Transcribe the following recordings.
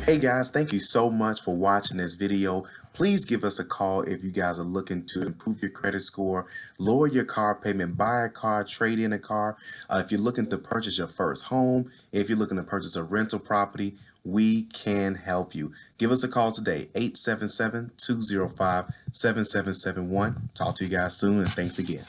Hey guys, thank you so much for watching this video. Please give us a call if you guys are looking to improve your credit score, lower your car payment, buy a car, trade in a car. If you're looking to purchase your first home, if you're looking to purchase a rental property, we can help you. Give us a call today, 877-205-7771. Talk to you guys soon, and thanks again.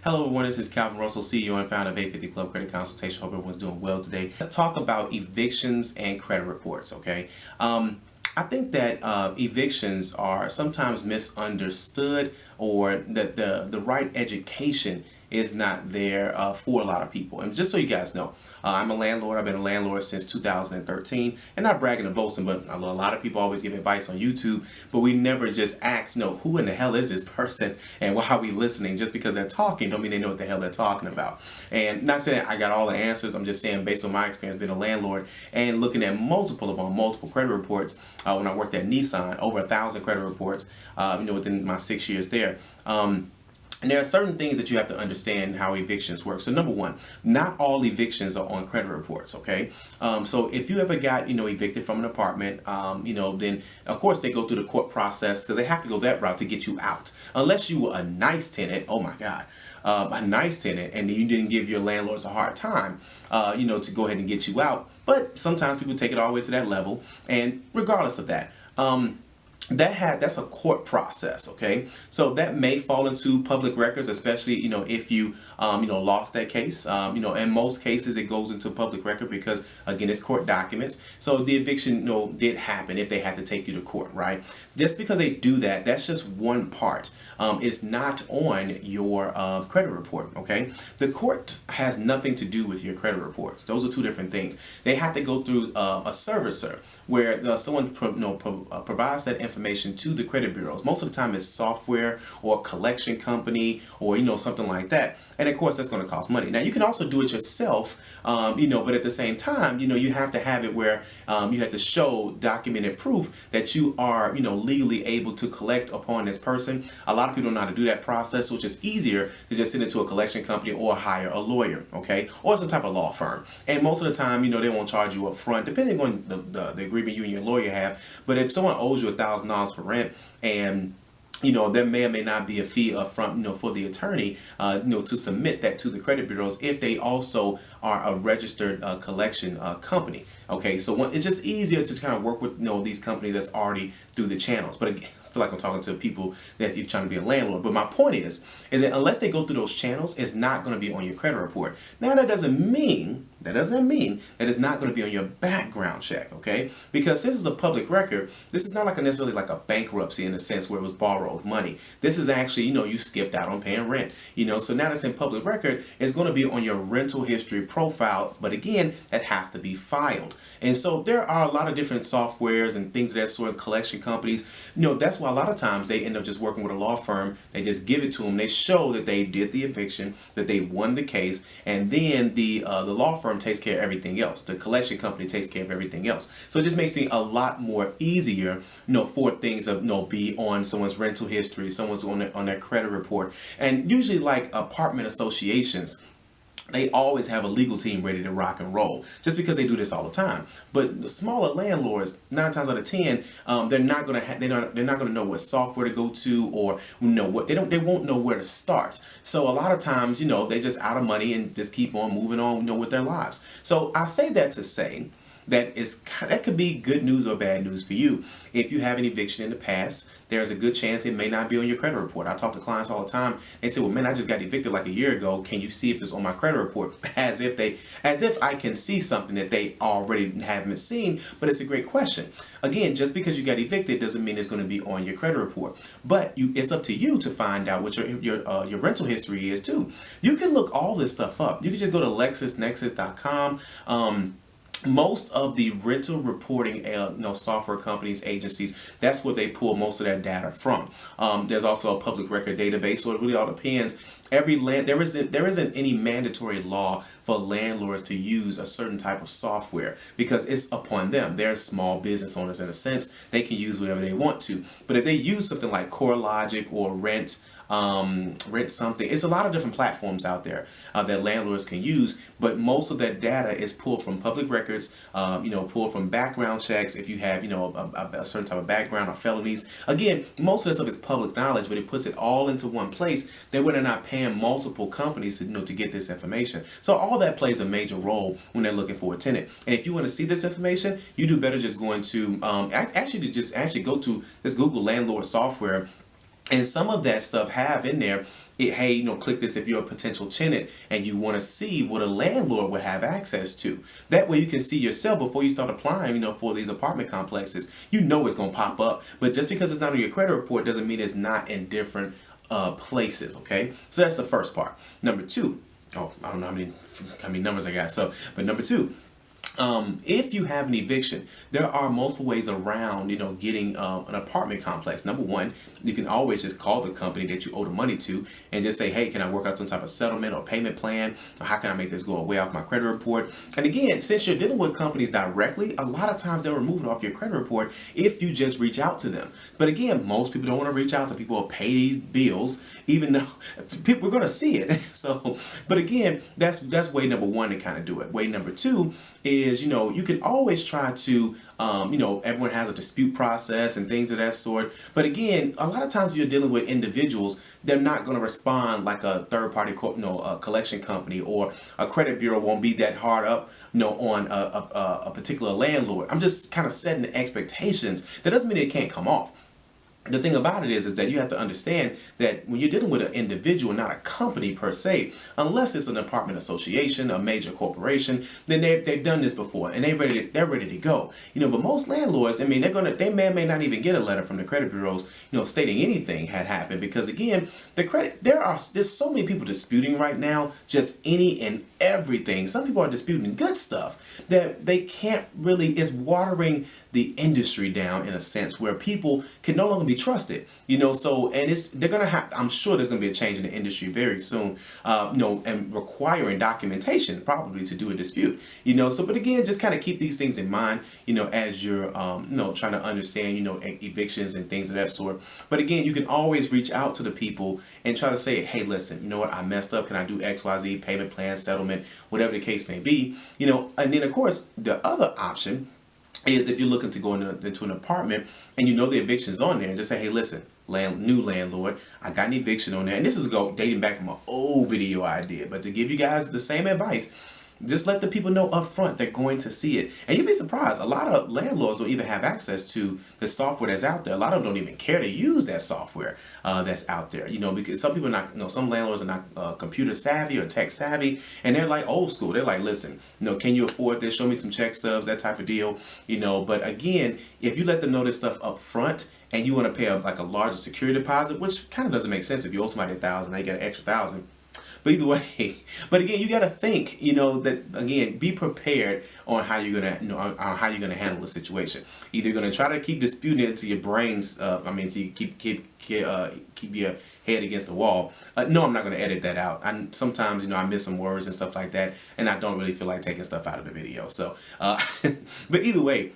Hello everyone, this is Calvin Russell, CEO and founder of 850 Club Credit Consultation. Hope everyone's doing well today. Let's talk about evictions and credit reports, okay? I think that evictions are sometimes misunderstood, or that the right education is not there for a lot of people. And just so you guys know, I'm a landlord. I've been a landlord since 2013, and not bragging or boasting, but a lot of people always give advice on YouTube, but we never just ask, who in the hell is this person and why are we listening? Just because they're talking don't mean they know what the hell they're talking about. And not saying I got all the answers. I'm just saying, based on my experience being a landlord and looking at multiple credit reports, when I worked at Nissan, over 1,000 credit reports, within my 6 years there. And there are certain things that you have to understand how evictions work. So number one, not all evictions are on credit reports, okay? So if you ever got, evicted from an apartment, then of course they go through the court process, because they have to go that route to get you out. Unless you were a nice tenant, oh my God, a nice tenant, and you didn't give your landlords a hard time, to go ahead and get you out. But sometimes people take it all the way to that level, and regardless of that, that's a court process, okay? So that may fall into public records, especially if you lost that case. In most cases it goes into public record because, again, it's court documents. So the eviction did happen if they had to take you to court, right? Just because they do that, that's just one part. It's not on your credit report, okay? The court has nothing to do with your credit reports. Those are two different things. They have to go through a servicer where someone provides that information to the credit bureaus. Most of the time it's software or a collection company or something like that. And of course that's going to cost money. Now you can also do it yourself, but at the same time, you have to have it where you have to show documented proof that you are, legally able to collect upon this person. A lot of people don't know how to do that process, which is easier to just send it to a collection company or hire a lawyer, okay, or some type of law firm. And most of the time, they won't charge you up front, depending on the agreement you and your lawyer have. But if someone owes you $1,000 for rent, and there may or may not be a fee up front, for the attorney, to submit that to the credit bureaus if they also are a registered collection company. Okay, so it's just easier to kind of work with, these companies that's already through the channels. But again, I feel like I'm talking to people that you're trying to be a landlord. But my point is that unless they go through those channels, it's not going to be on your credit report. Now that doesn't mean that it's not going to be on your background check, okay? Because this is a public record. This is not necessarily like a bankruptcy in the sense where it was borrowed money. This is actually, you skipped out on paying rent, so now that's in public record. It's going to be on your rental history profile, but again, that has to be filed. And so there are a lot of different softwares and things of that sort, collection companies. That's why a lot of times they end up just working with a law firm. They just give it to them. They show that they did the eviction, that they won the case, and then the law firm takes care of everything else. The collection company takes care of everything else. So it just makes it a lot more easier, for things to be on someone's rental history, someone's on their credit report. And usually, like apartment associations, they always have a legal team ready to rock and roll, just because they do this all the time. But the smaller landlords, 9 times out of 10, they're not gonna know what software to go to, or they won't know where to start. So a lot of times, they just out of money and just keep on moving on, with their lives. So I say that to say that could be good news or bad news for you. If you have an eviction in the past, there's a good chance it may not be on your credit report. I talk to clients all the time. They say, well, man, I just got evicted like a year ago. Can you see if it's on my credit report? As if I can see something that they already haven't seen. But it's a great question. Again, just because you got evicted doesn't mean it's going to be on your credit report. But it's up to you to find out what your rental history is too. You can look all this stuff up. You can just go to LexisNexis.com. Most of the rental reporting software companies, agencies, that's where they pull most of their data from. There's also a public record database, so it really all depends. There isn't any mandatory law for landlords to use a certain type of software, because it's upon them. They're small business owners in a sense. They can use whatever they want to. But if they use something like CoreLogic or Rent, rent something. It's a lot of different platforms out there that landlords can use, but most of that data is pulled from public records, pulled from background checks. If you have, a certain type of background or felonies, again, most of that stuff is public knowledge, but it puts it all into one place. That way they're not paying multiple companies to get this information. So all that plays a major role when they're looking for a tenant. And if you want to see this information, you do better just going to actually go to this Google landlord software. And some of that stuff have in there, hey, click this if you're a potential tenant and you want to see what a landlord would have access to. That way you can see yourself before you start applying, for these apartment complexes. It's going to pop up. But just because it's not on your credit report doesn't mean it's not in different places, okay? So that's the first part. Number two, I don't know how many numbers I got. But number two, if you have an eviction, there are multiple ways around, getting an apartment complex. Number one, you can always just call the company that you owe the money to and just say, hey, can I work out some type of settlement or payment plan? Or how can I make this go away off my credit report? And again, since you're dealing with companies directly, a lot of times they'll remove it off your credit report if you just reach out to them. But again, most people don't want to reach out to people or pay these bills, even though people are going to see it. But again, that's way number one to kind of do it. Way number two is, you can always try to, everyone has a dispute process and things of that sort. But again, a lot of times you're dealing with individuals, they're not going to respond like a third party, a collection company or a credit bureau won't be that hard up, on a particular landlord. I'm just kind of setting the expectations. That doesn't mean it can't come off. The thing about it is that you have to understand that when you're dealing with an individual, not a company per se, unless it's an apartment association, a major corporation, then they've done this before and they're ready to go. But most landlords, they may not even get a letter from the credit bureaus, stating anything had happened, because again, there's so many people disputing right now, just any and everything. Some people are disputing good stuff that they can't really, it's watering the industry down in a sense where people can no longer be trusted, so, and they're going to have, I'm sure there's going to be a change in the industry very soon, and requiring documentation probably to do a dispute, so, but again, just kind of keep these things in mind, as you're, trying to understand, evictions and things of that sort. But again, you can always reach out to the people and try to say, hey, listen, you know what, I messed up. Can I do XYZ, payment plan, settlement, whatever the case may be, and then of course, the other option is if you're looking to go into an apartment and the eviction's on there, and just say, hey, listen, new landlord, I got an eviction on there. And this is dating back from an old video idea, but to give you guys the same advice, just let the people know up front they're going to see it. And you'll be surprised. A lot of landlords don't even have access to the software that's out there. A lot of them don't even care to use that software that's out there. Because some people are not, some landlords are not computer savvy or tech savvy. And they're like old school. They're like, listen, can you afford this? Show me some check stubs, that type of deal. But again, if you let them know this stuff up front, and you want to pay a larger security deposit, which kind of doesn't make sense if you owe somebody $1,000, now you got an extra $1,000. But either way, but again, you got to think, that again, be prepared on how you're gonna, on how you're gonna handle the situation. Either you're gonna try to keep disputing it to your brains, to keep your head against the wall. No, I'm not gonna edit that out. Sometimes, I miss some words and stuff like that, and I don't really feel like taking stuff out of the video. So, but either way.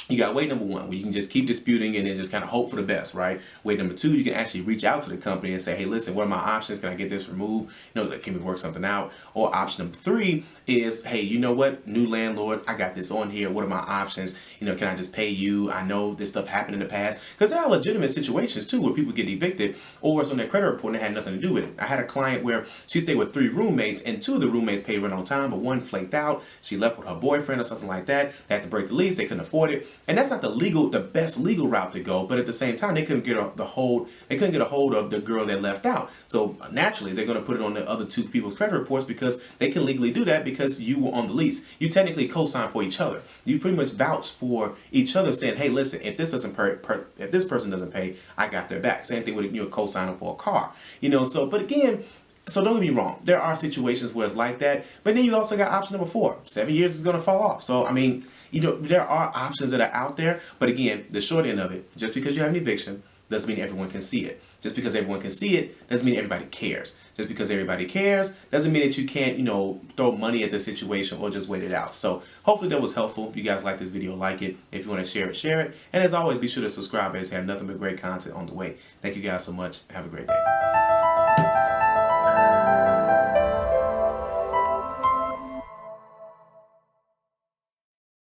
You got way number one, where you can just keep disputing and then just kind of hope for the best, right? Way number two, you can actually reach out to the company and say, hey, listen, what are my options? Can I get this removed? Can we work something out? Or option number three is, hey, you know what? New landlord, I got this on here. What are my options? Can I just pay you? I know this stuff happened in the past. Because there are legitimate situations, too, where people get evicted or it's on their credit report and it had nothing to do with it. I had a client where she stayed with 3 roommates and 2 of the roommates paid rent on time, but one flaked out. She left with her boyfriend or something like that. They had to break the lease. They couldn't afford it. And that's not the best legal route to go, but at the same time, they couldn't get a hold of the girl that left out. So naturally, they're going to put it on the other 2 people's credit reports because they can legally do that because you were on the lease. You technically co-sign for each other. You pretty much vouch for each other, saying, "Hey, listen, if this doesn't if this person doesn't pay, I got their back." Same thing with co-signing for a car. So, but again. So don't get me wrong, there are situations where it's like that, but then you also got option number 4. 7 years is going to fall off. So, there are options that are out there, but again, the short end of it, just because you have an eviction doesn't mean everyone can see it. Just because everyone can see it doesn't mean everybody cares. Just because everybody cares doesn't mean that you can't, throw money at the situation or just wait it out. So hopefully that was helpful. If you guys like this video, like it. If you want to share it, share it. And as always, be sure to subscribe as we have nothing but great content on the way. Thank you guys so much. Have a great day.